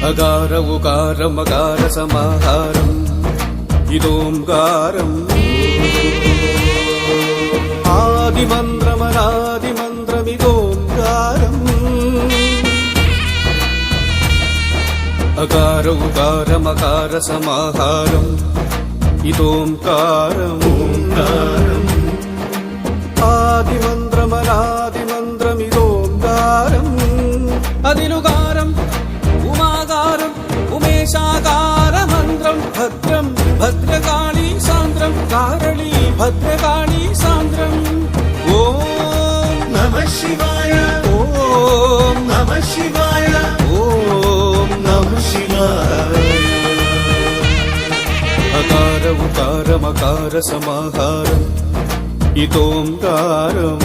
അകാര ഉകാര മകാര സമാഹാരം ഇതോംകാരം ആദിമന്ത്രമനാദിമന്ത്രമിതോംകാരം അകാര ഉകാര മകാര സമാഹാരം ഇതോംകാരം ആദിമന്ത്രമനാദിമന്ത്രമിതോംകാരം അതിലുകാരം ഉമാകാരം ഉമേശാകാരമന്ത്രം ഭദ്രം ഭദ്രകാളി സാന്ദ്രം കാരളി ഭദ്രകാളി സാന്ദ്രം ഓം നമഃ ശിവായ ഓം നമഃ ശിവായ ഓം നമഃ ശിവായ അകാര ഉകാര മകാര സമാഹാരം ഇതോംകാരം